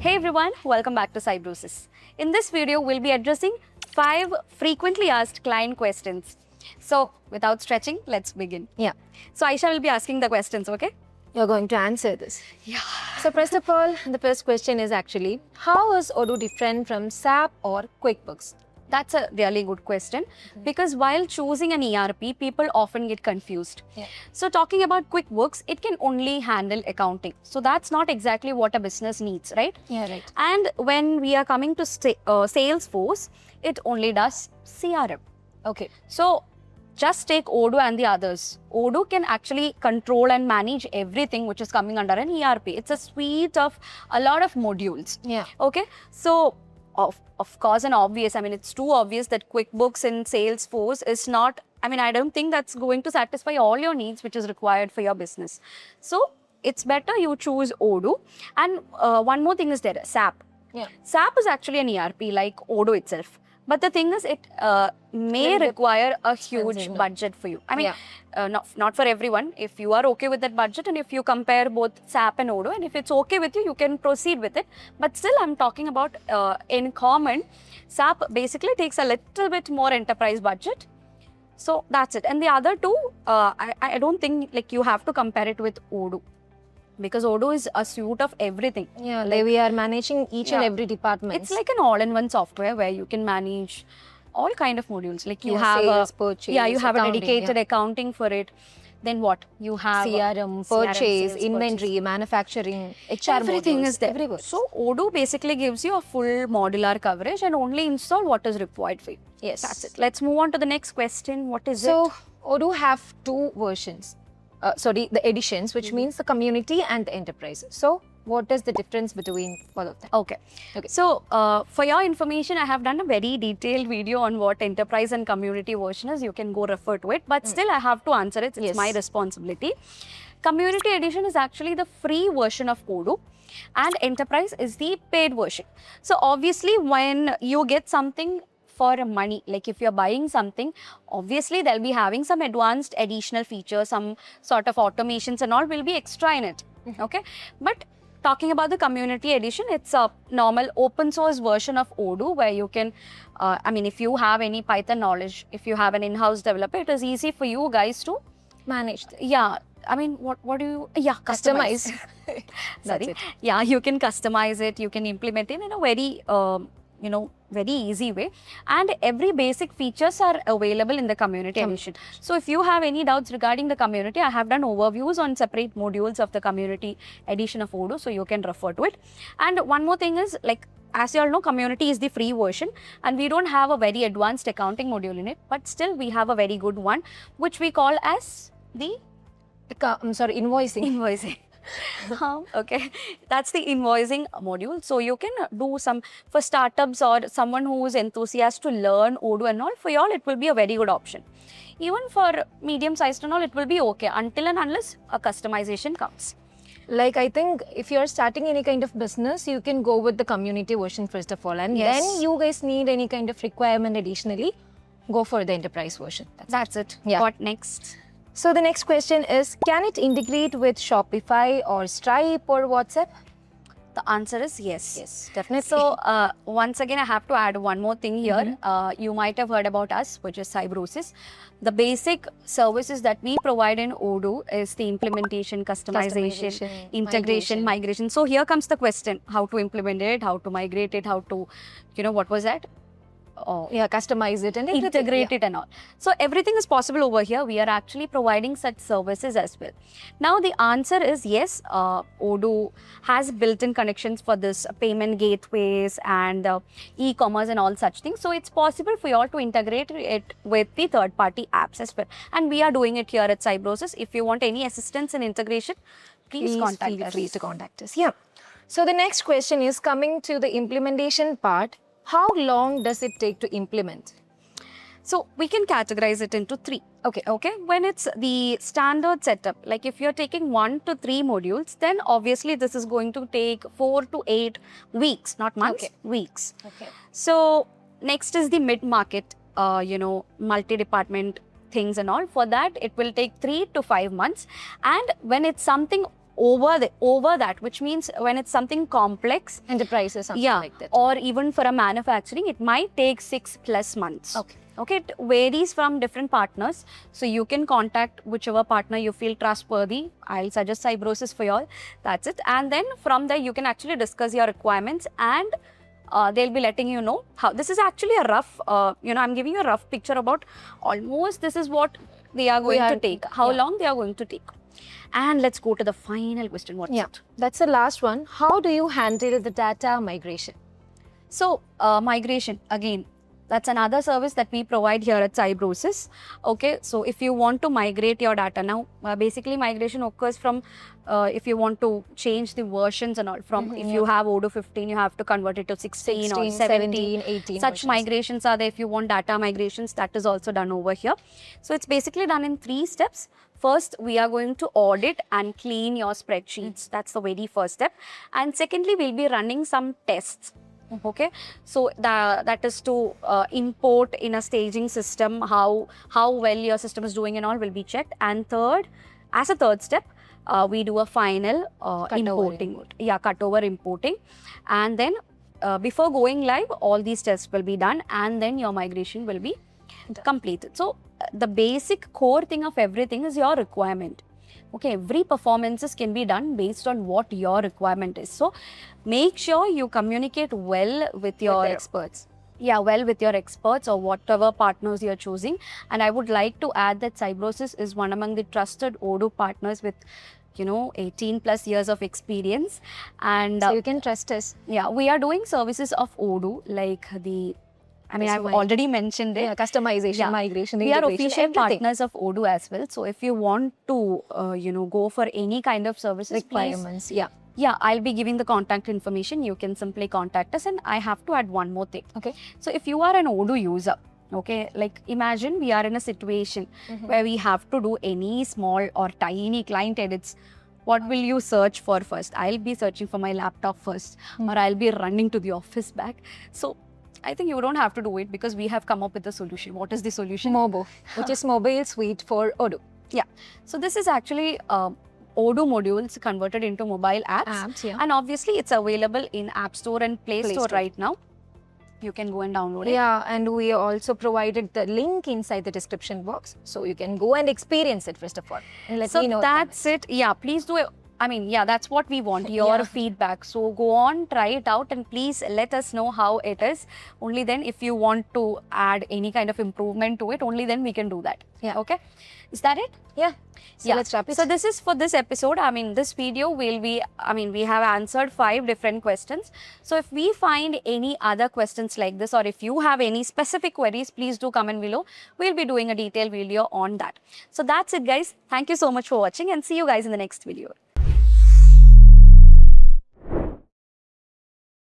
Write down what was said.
Hey everyone, welcome back to Cybrosys. In this video, we'll be addressing 5 frequently asked client questions. So, without stretching, let's begin. Yeah, So, Aisha will be asking the questions, okay? you're going to answer this. Yeah. So first of all, the first question is actually, how is Odoo different from SAP or QuickBooks? That's a really good question because while choosing an ERP, people often get confused. Yeah. So, talking about QuickBooks, it can only handle accounting. So, that's not exactly what a business needs, right? Yeah, right. And when we are coming to Salesforce, it only does CRM. Okay. So, just take Odoo and the others. Odoo can actually control and manage everything which is coming under an ERP. It's a suite of a lot of modules. Yeah. Okay. So, of course, and obvious, I mean, it's too obvious that QuickBooks in Salesforce is not, I mean, I don't think that's going to satisfy all your needs which is required for your business. So, it's better you choose Odoo. And one more thing is there, SAP. Yeah. SAP is actually an ERP like Odoo itself. But the thing is, it may require a huge budget for you. I mean, not for everyone. If you are okay with that budget and if you compare both SAP and Odoo, and if it's okay with you, you can proceed with it. But still, I'm talking about in common, SAP basically takes a little bit more enterprise budget. So that's it. And the other two, I don't think like you have to compare it with Odoo. Because Odoo is a suite of everything. Yeah, like we are managing each and every department. It's like an all-in-one software where you can manage all kind of modules. Like you have sales, a purchase, you have a accounting, dedicated accounting for it. Then what? You have CRM, purchase, sales, inventory, manufacturing, HR everything modules, is there. everywhere. So Odoo basically gives you a full modular coverage and only install what is required for you. Yes. That's it. Let's move on to the next question. What is it? So Odoo have two versions. The editions, which means the community and the enterprise. So, what is the difference between both of them? Okay. So, for your information, I have done a very detailed video on what enterprise and community version is. You can go refer to it. But still, I have to answer it. It's my responsibility. Community edition is actually the free version of Odoo and enterprise is the paid version. So, obviously, when you get something for money, like if you're buying something, obviously they'll be having some advanced additional features, some sort of automations and all will be extra in it. Okay. But talking about the community edition, it's a normal open source version of Odoo where you can, I mean, if you have any Python knowledge, if you have an in-house developer, it is easy for you guys to manage. I mean, what do you, customize. Sorry. Yeah, you can customize it, you can implement it in a very, very easy way, and every basic features are available in the community edition. So if you have any doubts regarding the community, I have done overviews on separate modules of the community edition of Odoo, so you can refer to it. And one more thing is, like, as you all know, community is the free version and we don't have a very advanced accounting module in it, but still we have a very good one which we call as the invoicing. Okay, that's the invoicing module. So you can do some for startups or someone who is enthusiastic to learn Odoo and all. For y'all, it will be a very good option. Even for medium-sized and all, it will be okay until and unless a customization comes. Like, I think if you're starting any kind of business, you can go with the community version first of all, and then you guys need any kind of requirement additionally, go for the enterprise version. That's it. Yeah. What next? So the next question is, can it integrate with Shopify or Stripe or WhatsApp? The answer is yes. Yes, definitely. So once again, I have to add one more thing here. You might have heard about us, which is Cybrosys. The basic services that we provide in Odoo is the implementation, customization, integration, migration. So here comes the question, how to implement it, how to migrate it, how to, what was that? Customize it and integrate it and all. So everything is possible over here. We are actually providing such services as well. Now the answer is yes, Odoo has built-in connections for this payment gateways and e-commerce and all such things. So it's possible for you all to integrate it with the third-party apps as well. And we are doing it here at Cybrosys. If you want any assistance in integration, please contact us. Feel free to contact us. Yeah. So the next question is coming to the implementation part. How long does it take to implement? So we can categorize it into 3. Okay. When it's the standard setup, like if you're taking 1 to 3 modules, then obviously this is going to take 4 to 8 weeks, not months, weeks. Okay. So next is the mid-market, multi-department things and all. For that, it will take 3 to 5 months. And when it's something over that, which means when it's something complex, Enterprise or something yeah, like that. or even for a manufacturing, it might take 6+ months. Okay, it varies from different partners. So you can contact whichever partner you feel trustworthy. I'll suggest Cybrosys for you all. That's it. And then from there, you can actually discuss your requirements, and they'll be letting you know how. This is actually a rough, I'm giving you a rough picture about almost this is what they are going to take, how long they are going to take. And let's go to the final question. What's it? That's the last one. How do you handle the data migration? So, migration, again, that's another service that we provide here at Cybrosys. Okay, so if you want to migrate your data now, basically migration occurs from if you want to change the versions and all. From if you have Odoo 15, you have to convert it to 16 or 17, 18. Such versions. migrations are there. If you want data migrations, that is also done over here. So it's basically done in 3 steps. First, we are going to audit and clean your spreadsheets. That's the very first step. And secondly, we'll be running some tests. Okay, so that is to import in a staging system how well your system is doing and all will be checked. And third, as a third step, we do a final importing. Cutover importing. And then before going live, all these tests will be done, and then your migration will be completed. So the basic core thing of everything is your requirement. Okay, every performances can be done based on what your requirement is. So make sure you communicate well with your experts. Yeah, well with your experts or whatever partners you're choosing. And I would like to add that Cybrosys is one among the trusted Odoo partners with 18+ years of experience. And so you can trust us. Yeah, we are doing services of Odoo like I've already mentioned it. Yeah, customization, migration, we are integration, official everything. partners of Odoo as well. So if you want to, go for any kind of services, requirements, please, I'll be giving the contact information. You can simply contact us. And I have to add one more thing. Okay. So if you are an Odoo user, okay, like imagine we are in a situation where we have to do any small or tiny client edits. What will you search for first? I'll be searching for my laptop first, or I'll be running to the office back. So I think you don't have to do it because we have come up with a solution. What is the solution? Mobo, which is mobile suite for Odoo. Yeah. So this is actually Odoo modules converted into mobile apps. And obviously it's available in App Store and Play Store right now. You can go and download it. Yeah, and we also provided the link inside the description box. So you can go and experience it first of all. And let me know. That's it. Yeah, please do it. That's what we want, your feedback. So go on, try it out, and please let us know how it is. Only then, if you want to add any kind of improvement to it, only then we can do that. Yeah. Okay. Is that it? Yeah. So let's wrap it. So this is for this episode. This video will be, we have answered 5 different questions. So if we find any other questions like this, or if you have any specific queries, please do comment below. We'll be doing a detailed video on that. So that's it, guys. Thank you so much for watching, and see you guys in the next video.